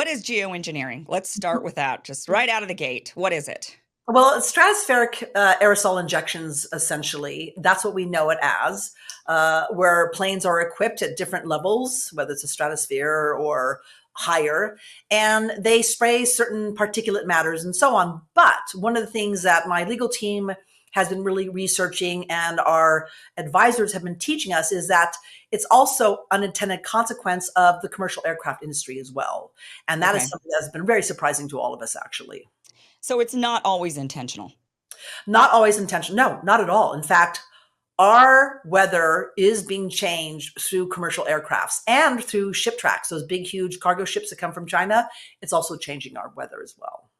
what is geoengineering? Let's start with that, just right out of the gate. What is it? Well, stratospheric aerosol injections, essentially, that's what we know it as, where planes are equipped at different levels, whether it's a stratosphere or higher, and they spray certain particulate matters and so on. But one of the things that my legal team has been really researching and our advisors have been teaching us is that it's also unintended consequence of the commercial aircraft industry as well. And that is Okay. something that's been very surprising to all of us, actually. So it's not always intentional. Not always intentional. No, not at all. In fact, our weather is being changed through commercial aircrafts and through ship tracks, those big, huge cargo ships that come from China. It's also changing our weather as well.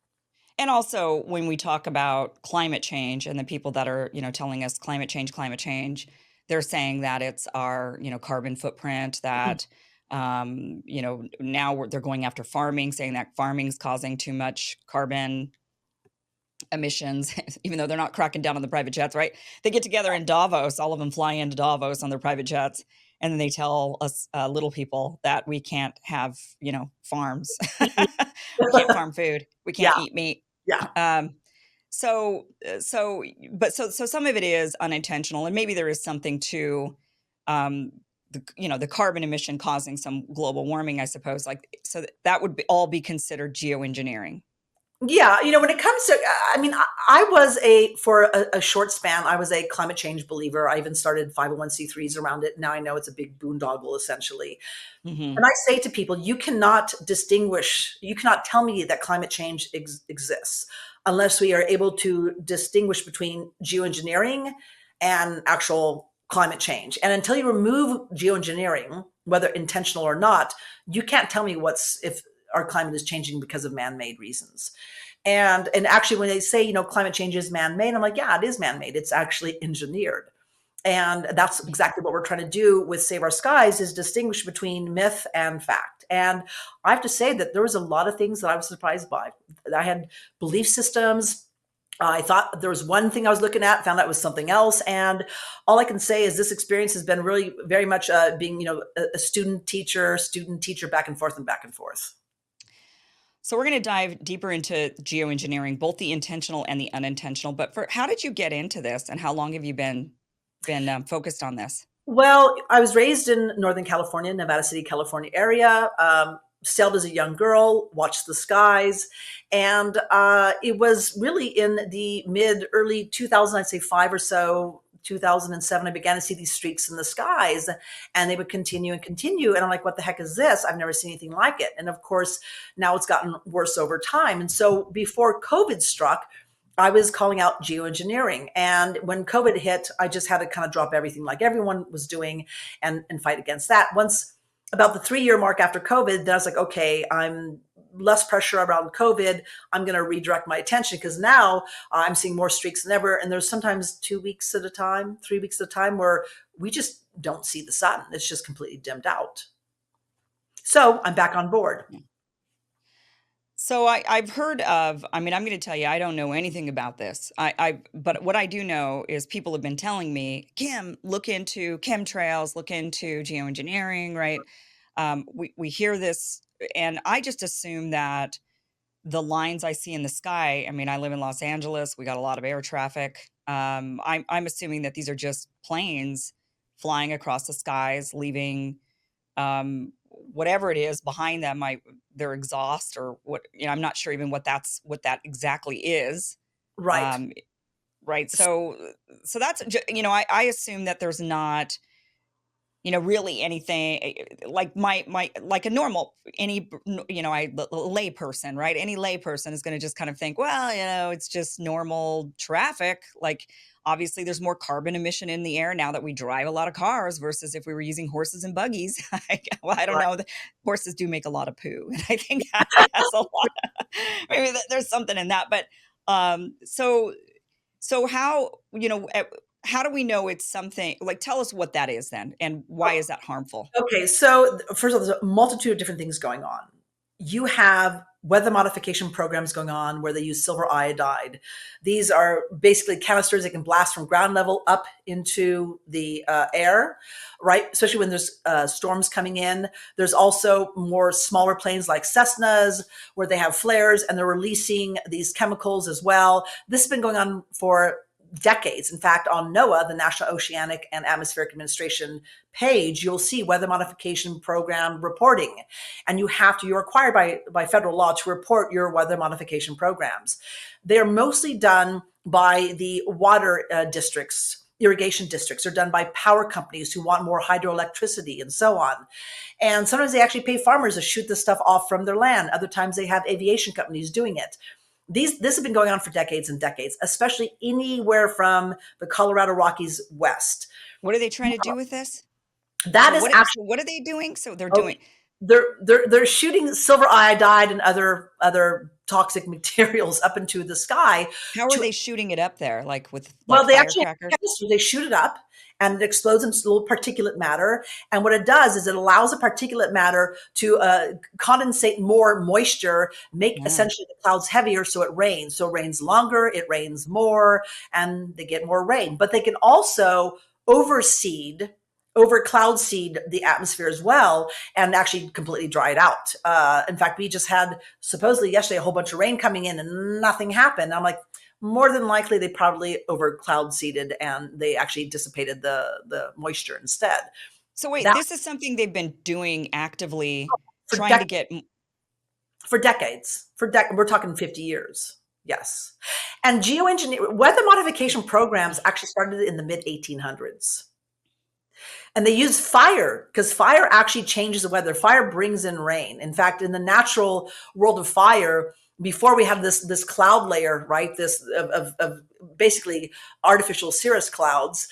And also when we talk about climate change and the people that are, telling us climate change, they're saying that it's our, carbon footprint that, now they're going after farming, saying that farming is causing too much carbon emissions, even though they're not cracking down on the private jets, right? They get together in Davos, all of them fly into Davos on their private jets, and then they tell us little people that we can't have, farms. We can't farm food. We can't Yeah, eat meat. yeah. Um, so some of it is unintentional, and maybe there is something to, the carbon emission causing some global warming, I suppose. Like, so that would all be considered geoengineering. Yeah, when it comes to, I mean, I was for a short span, I was a climate change believer. I even started 501(c)(3)s around it. Now I know it's a big boondoggle, essentially. Hmm. And I say to people, you cannot tell me that climate change exists unless we are able to distinguish between geoengineering and actual climate change. And until you remove geoengineering, whether intentional or not, you can't tell me if our climate is changing because of man-made reasons. And actually, when they say, climate change is man-made, I'm like, yeah, it is man-made. It's actually engineered. And that's exactly what we're trying to do with Save Our Skies, is distinguish between myth and fact. And I have to say that there was a lot of things that I was surprised by. I had belief systems. I thought there was one thing I was looking at, found out it was something else. And all I can say is this experience has been really very much being, a student teacher, back and forth and back and forth. So we're going to dive deeper into geoengineering, both the intentional and the unintentional. But how did you get into this, and how long have you been focused on this? Well, I was raised in Northern California, Nevada City, California area. Sailed as a young girl, watched the skies, and it was really in the early 2000s, I'd say five or so, 2007, I began to see these streaks in the skies, and they would continue and continue. And I'm like, what the heck is this? I've never seen anything like it. And of course, now it's gotten worse over time. And so before COVID struck, I was calling out geoengineering. And when COVID hit, I just had to kind of drop everything like everyone was doing and fight against that. Once about the 3-year mark after COVID, then I was like, okay, I'm less pressure around COVID. I'm going to redirect my attention because now I'm seeing more streaks than ever. And there's sometimes 2 weeks at a time, 3 weeks at a time where we just don't see the sun. It's just completely dimmed out. So I'm back on board. So I've heard of, I mean, I'm going to tell you, I don't know anything about this. But what I do know is people have been telling me, Kim, look into chemtrails, look into geoengineering, right? We hear this, and I just assume that the lines I see in the sky, I mean, I live in Los Angeles, we got a lot of air traffic. I'm assuming that these are just planes flying across the skies, leaving whatever it is behind them, their exhaust or what, I'm not sure even what that exactly is. Right. Um, right. So that's, I assume that there's not, really anything like like a normal, lay person, right? Any lay person is going to just kind of think, well, it's just normal traffic. Like, obviously there's more carbon emission in the air now that we drive a lot of cars versus if we were using horses and buggies. Well, I don't Right. know. The horses do make a lot of poo. And I think that has a lot, maybe there's something in that, but, so how do we know it's something like, tell us what that is then, and why is that harmful? Okay, so first of all, there's a multitude of different things going on. You have weather modification programs going on where they use silver iodide. These are basically canisters that can blast from ground level up into the air, right? Especially when there's storms coming in. There's also more smaller planes like Cessnas where they have flares and they're releasing these chemicals as well. This has been going on for decades. In fact, on NOAA, the National Oceanic and Atmospheric Administration page, you'll see weather modification program reporting. And you're required by federal law to report your weather modification programs. They're mostly done by the water districts, irrigation districts, are done by power companies who want more hydroelectricity and so on. And sometimes they actually pay farmers to shoot this stuff off from their land. Other times they have aviation companies doing it. This has been going on for decades and decades, especially anywhere from the Colorado Rockies west. What are they trying to do with this? That is So actually what are they doing? So they're oh, doing they're shooting silver iodide and other toxic materials up into the sky how are to they shooting it up there? Like with well, like they actually firecrackers? they shoot it up and it explodes into little particulate matter. And what it does is it allows the particulate matter to condensate more moisture, make Yeah. essentially the clouds heavier so it rains. So it rains longer, it rains more, and they get more rain. But they can also overseed, over cloud seed the atmosphere as well and actually completely dry it out. In fact, we just had supposedly yesterday a whole bunch of rain coming in and nothing happened. I'm like, more than likely they probably over cloud seeded and they actually dissipated the moisture instead. So wait, That this is something they've been doing actively for trying to dec- get for decades, we're talking 50 years. Yes. And geoengineering weather modification programs actually started in the mid 1800s. And they use fire because fire actually changes the weather. Fire brings in rain. In fact, in the natural world of fire, before we have this cloud layer, right? This of basically artificial cirrus clouds.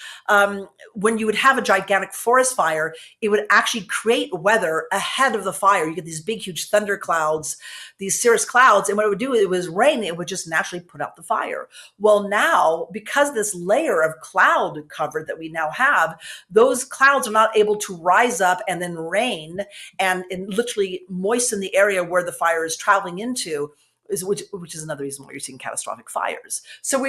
When you would have a gigantic forest fire, it would actually create weather ahead of the fire. You get these big, huge thunder clouds, these cirrus clouds, and what it would do, it was rain. It would just naturally put out the fire. Well, now because this layer of cloud cover that we now have, those clouds are not able to rise up and then rain and literally moisten the area where the fire is traveling into which is another reason why you're seeing catastrophic fires. So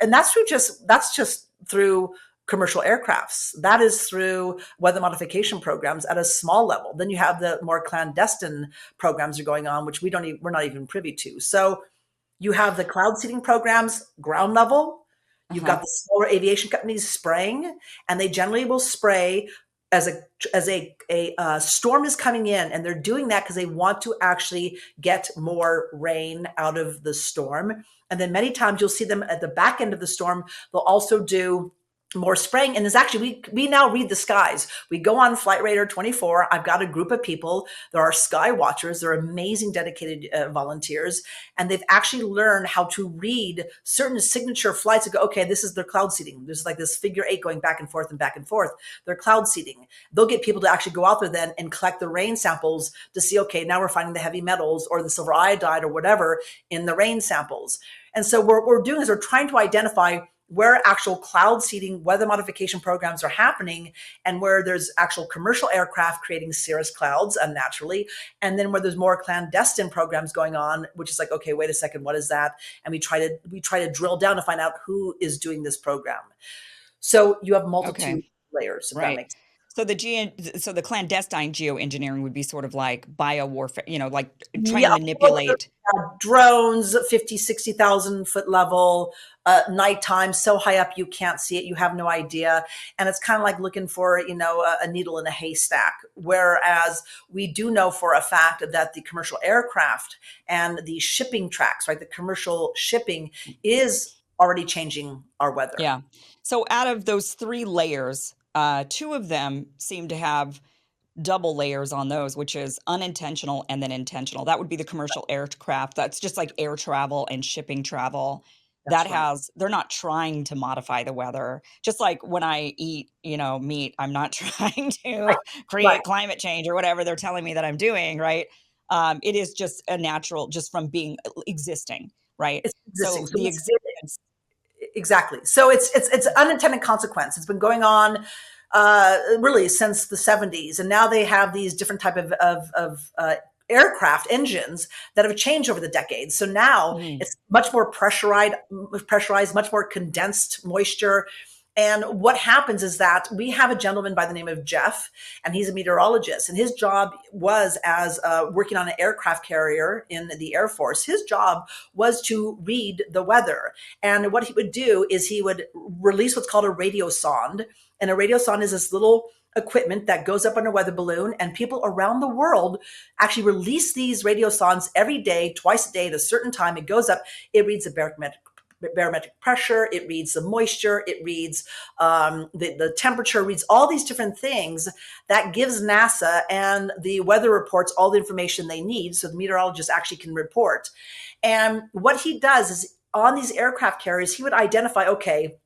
and that's just through commercial aircrafts. That is through weather modification programs at a small level. Then you have the more clandestine programs are going on, which we're not even privy to. So you have the cloud seeding programs, ground level. You've uh-huh. got the smaller aviation companies spraying, and they generally will spray as a storm is coming in, and they're doing that because they want to actually get more rain out of the storm. And then many times you'll see them at the back end of the storm. They'll also do more spraying. And there's actually we now read the skies. We go on Flight Radar 24. I've got a group of people. There are sky watchers. They're amazing, dedicated volunteers, and they've actually learned how to read certain signature flights and go, okay, this is their cloud seeding. There's like this figure eight going back and forth and back and forth. They're cloud seeding. They'll get people to actually go out there then and collect the rain samples to see, okay, now we're finding the heavy metals or the silver iodide or whatever in the rain samples. And so what we're doing is we're trying to identify where actual cloud seeding weather modification programs are happening and where there's actual commercial aircraft creating cirrus clouds unnaturally, and then where there's more clandestine programs going on, which is like, okay, wait a second, what is that? And we try to drill down to find out who is doing this program. So you have multitude Okay. layers, if that Right. makes sense. So the clandestine geoengineering would be sort of like biowarfare, like trying to Yeah, manipulate. drones, 50, 60,000 foot level, nighttime, so high up you can't see it, you have no idea. And it's kind of like looking for, a needle in a haystack. Whereas we do know for a fact that the commercial aircraft and the shipping tracks, right, the commercial shipping is already changing our weather. Yeah. So out of those three layers, two of them seem to have double layers on those, which is unintentional and then intentional. That would be the commercial aircraft. That's just like air travel and shipping travel. That's right. They're not trying to modify the weather. Just like when I eat, meat, I'm not trying to Right. Right. create climate change or whatever they're telling me that I'm doing, right? It is just a natural, just from being existing, right? It's existing. So So the it's existence, exactly. So it's unintended consequence. It's been going on really since the 70s, and now they have these different type of aircraft engines that have changed over the decades. So now Mhm. it's much more pressurized, much more condensed moisture. And what happens is that we have a gentleman by the name of Jeff, and he's a meteorologist. And his job was as working on an aircraft carrier in the Air Force. His job was to read the weather. And what he would do is he would release what's called a radio sonde. And a radio sonde is this little equipment that goes up on a weather balloon, and people around the world actually release these radio sondes every day, twice a day at a certain time. It goes up, it reads the barometric pressure, it reads the moisture, it reads the temperature, reads all these different things that gives NASA and the weather reports all the information they need so the meteorologists actually can report. And what he does is on these aircraft carriers, he would identify, okay,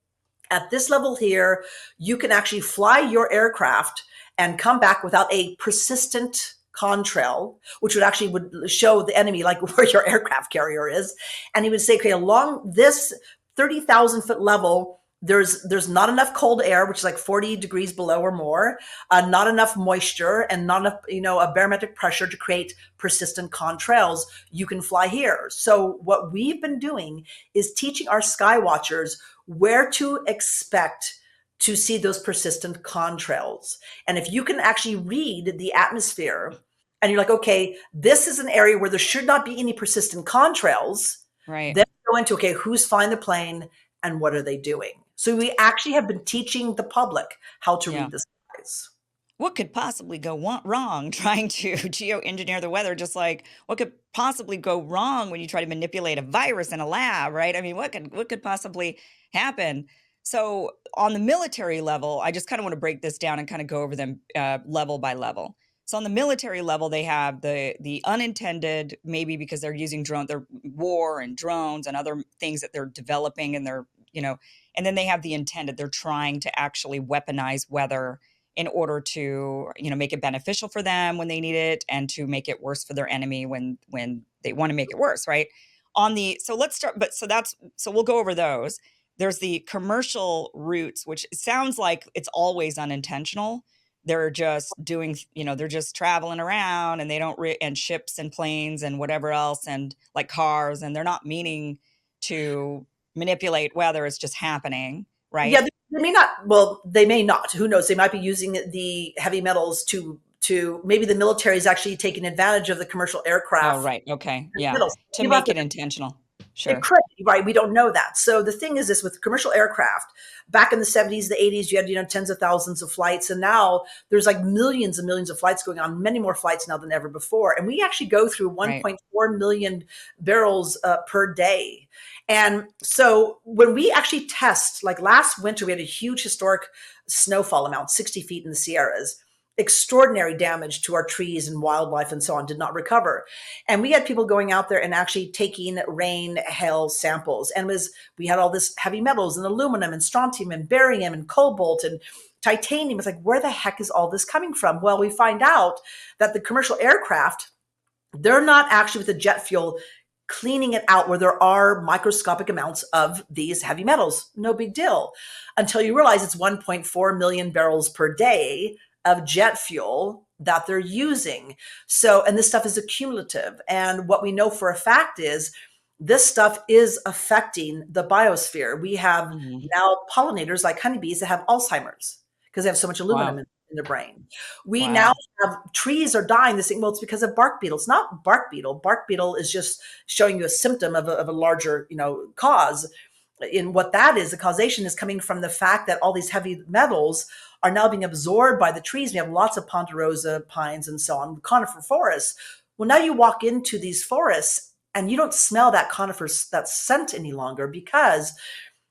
at this level here, you can actually fly your aircraft and come back without a persistent contrail, which would show the enemy like where your aircraft carrier is. And he would say, okay, along this 30,000 foot level, there's not enough cold air, which is like 40 degrees below or more, not enough moisture, and not enough, a barometric pressure to create persistent contrails. You can fly here. So what we've been doing is teaching our sky watchers where to expect to see those persistent contrails. And if you can actually read the atmosphere and you're like, okay, this is an area where there should not be any persistent contrails, Right. then go into, okay, who's flying the plane and what are they doing? So we actually have been teaching the public how to Yeah. read the skies. What could possibly go wrong trying to geoengineer the weather? Just like what could possibly go wrong when you try to manipulate a virus in a lab, right? I mean, what could possibly happen? So on the military level, I just kind of want to break this down and kind of go over them level by level. So on the military level, they have the unintended, maybe because they're using their war and drones and other things that they're developing, and and then they have the intended. They're trying to actually weaponize weather in order to make it beneficial for them when they need it, and to make it worse for their enemy when they want to make it worse, right? So let's start, but so we'll go over those. There's the commercial routes, which sounds like it's always unintentional. They're just doing, they're just traveling around, and they don't and ships and planes and whatever else, and like cars, and they're not meaning to manipulate weather. It's just happening, Yeah, right? they may not. Well, they may not. Who knows? They might be using the heavy metals to maybe the military is actually taking advantage of the commercial Oh, aircraft right. Okay. Yeah. metals. To People have make to it intentional. It Sure. could be, right? We don't know that. So the thing is this with commercial aircraft, back in the 70s, the 80s, you had, tens of thousands of flights. And now there's like millions and millions of flights going on, many more flights now than ever before. And we actually go through Right. 1.4 million barrels per day. And so when we actually test, like last winter, we had a huge historic snowfall amount, 60 feet in the Sierras, extraordinary damage to our trees and wildlife and so on, did not recover. And we had people going out there and actually taking rain, hail samples. And we had all this heavy metals and aluminum and strontium and barium and cobalt and titanium. It's like, where the heck is all this coming from? Well, we find out that the commercial aircraft, they're not actually with the jet fuel cleaning it out where there are microscopic amounts of these heavy metals. No big deal until you realize it's 1.4 million barrels per day of jet fuel that they're using. So, and this stuff is accumulative. And what we know for a fact is this stuff is affecting the biosphere. We have Mhm. now pollinators like honeybees that have Alzheimer's because they have so much aluminum Wow. in their brain. We now Wow. have trees are dying. This thing, well, it's because of bark beetle. It's not bark beetle. Bark beetle is just showing you a symptom of a larger, cause. In what that is, the causation is coming from the fact that all these heavy metals are now being absorbed by the trees. We have lots of ponderosa pines and so on, conifer forests. Well, now you walk into these forests and you don't smell that conifer, that scent any longer because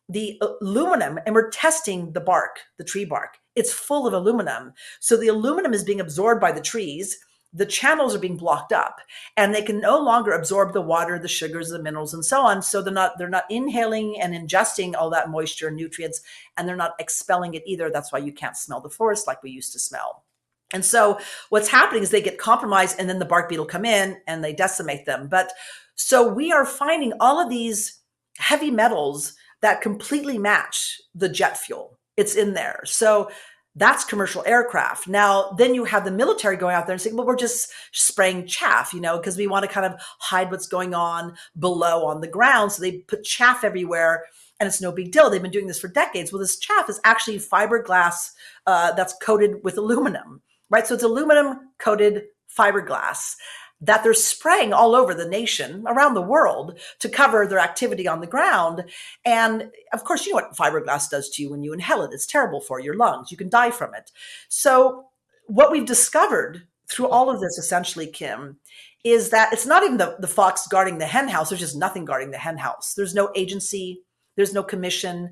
the aluminum, and we're testing the bark, the tree bark, it's full of aluminum. So the aluminum is being absorbed by the trees. The channels are being blocked up and they can no longer absorb the water, the sugars, the minerals, and so on. So they're not inhaling and ingesting all that moisture and nutrients, and they're not expelling it either. That's why you can't smell the forest like we used to smell. And so what's happening is they get compromised and then the bark beetle come in and they decimate them. But so we are finding all of these heavy metals that completely match the jet fuel. It's in there. So That's commercial aircraft. Now, then you have the military going out there and saying, well, we're just spraying chaff, because we want to kind of hide what's going on below on the ground. So they put chaff everywhere and it's no big deal. They've been doing this for decades. Well, this chaff is actually fiberglass that's coated with aluminum, right? So it's aluminum coated fiberglass that they're spraying all over the nation, around the world, to cover their activity on the ground. And of course, you know what fiberglass does to you when you inhale it. It's terrible for your lungs. You can die from it. So what we've discovered through all of this, essentially, Kim, is that it's not even the fox guarding the hen house. There's just nothing guarding the hen house. There's no agency. There's no commission.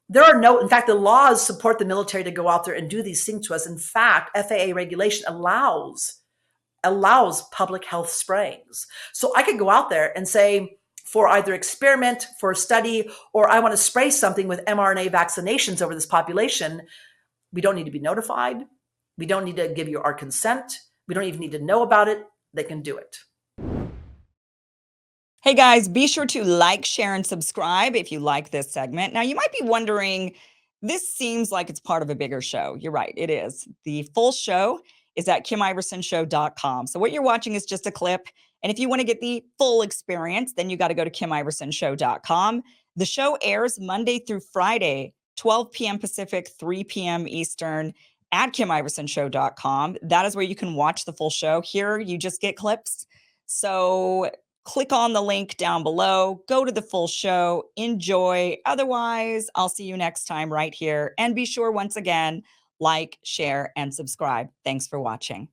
In fact, the laws support the military to go out there and do these things to us. In fact, FAA regulation allows public health sprayings. So I could go out there and say, for either experiment, for a study, or I want to spray something with mRNA vaccinations over this population, we don't need to be notified. We don't need to give you our consent. We don't even need to know about it. They can do it. Hey guys, be sure to like, share, and subscribe if you like this segment. Now, you might be wondering, this seems like it's part of a bigger show. You're right, it is. The full show is at KimIversonShow.com. So what you're watching is just a clip. And if you want to get the full experience, then you got to go to KimIversonShow.com. The show airs Monday through Friday, 12 p.m. Pacific, 3 p.m. Eastern at KimIversonShow.com. That is where you can watch the full show. Here, you just get clips. So click on the link down below, go to the full show, enjoy. Otherwise, I'll see you next time right here. And be sure, once again, like, share, and subscribe. Thanks for watching.